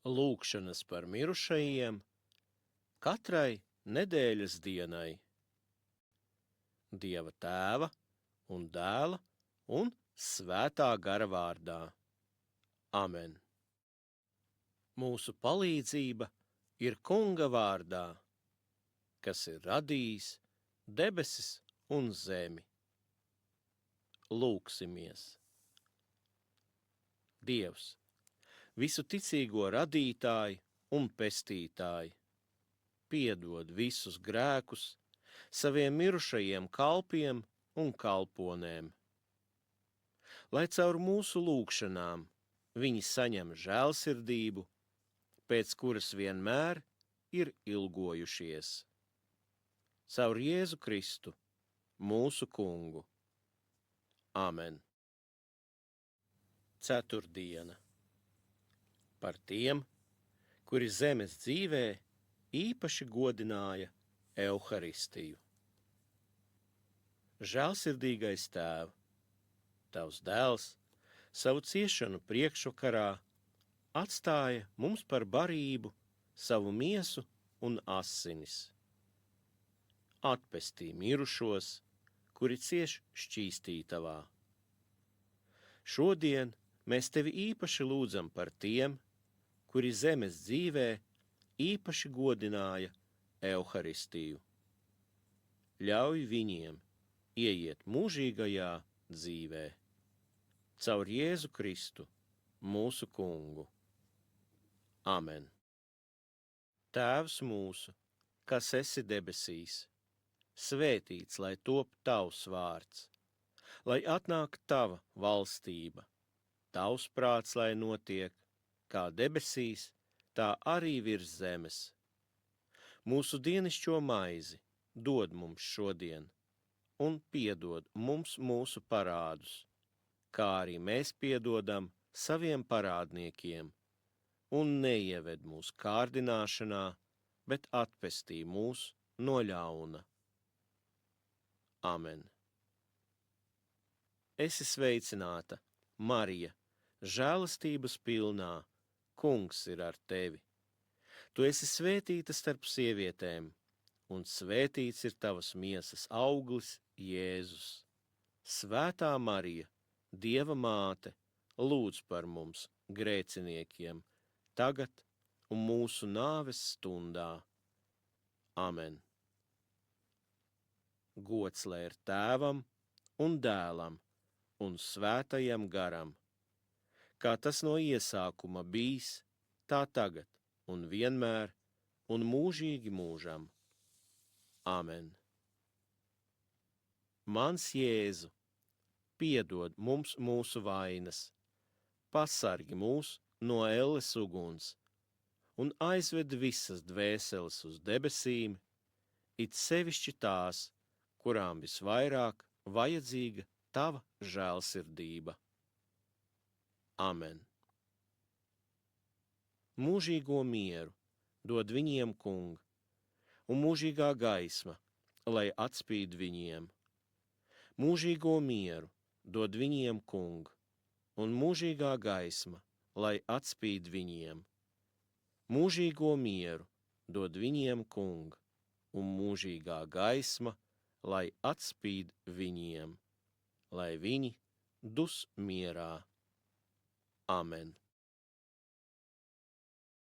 Lūgšanas par mirušajiem katrai nedēļas dienai. Dieva Tēva un Dēla un Svētā gara vārdā. Amen. Mūsu palīdzība ir Kunga vārdā, kas ir radījis debesis un zemi. Lūgsimies. Dievs, visu ticīgo radītāji un pestītāji, piedod visus grēkus saviem mirušajiem kalpiem un kalponēm. Lai caur mūsu lūgšanām viņi saņem žēlsirdību, pēc kuras vienmēr ir ilgojušies. Caur Jēzu Kristu, mūsu Kungu. Amen. Ceturtdiena. Par tiem, kuri zemes dzīvē īpaši godināja Euharistiju. Žēlsirdīgais Tēv, Tavs dēls savu ciešanu priekšvakarā atstāja mums par barību savu miesu un asinis. Atpestī mirušos, kuri cieš šķīstītavā. Šodien mēs Tevi īpaši lūdzam par tiem, kuri zemes dzīvē īpaši godināja Euharistiju. Ļauj viņiem ieiet mūžīgajā dzīvē. Caur Jēzu Kristu, mūsu Kungu. Amen. Tēvs mūsu, kas esi debesīs, svētīts, lai top Tavs vārds, lai atnāk Tava valstība, Tavs prāts, lai notiek, kā debesīs, tā arī virs zemes. Mūsu dienascho maizi dod mums šodien, un piedod mums mūsu parādus, kā arī mēs piedodam saviem parādniekiem, un neieved mūs kārdināšanā, bet atpestī mūs no ļauna. Amen. Esi sveicināta, Marija, žēlastības pilnā, Kungs ir ar tevi. Tu esi svētīta starp sievietēm, un svētīts ir tavas miesas auglis, Jēzus. Svētā Marija, Dieva māte, lūdz par mums, grēciniekiem, tagad un mūsu nāves stundā. Amen. Gods lai ir Tēvam un Dēlam un Svētajam garam, kā tas no iesākuma bijis, tā tagad un vienmēr un mūžīgi mūžam. Amen. Mans Jēzu, piedod mums mūsu vainas, pasargi mūs no elles uguns un aizved visas dvēseles uz debesīm, it sevišķi tās, kurām visvairāk vajadzīga Tava žēlsirdība. Amen. Mūžīgo mieru dod viņiem Kung, un mūžīgā gaisma, lai atspīd viņiem. Mūžīgo mieru dod viņiem Kung, un mūžīgā gaisma, lai atspīd viņiem. Mūžīgo mieru dod viņiem Kung, un mūžīgā gaisma, lai atspīd viņiem, lai viņi dus mierā. Amen.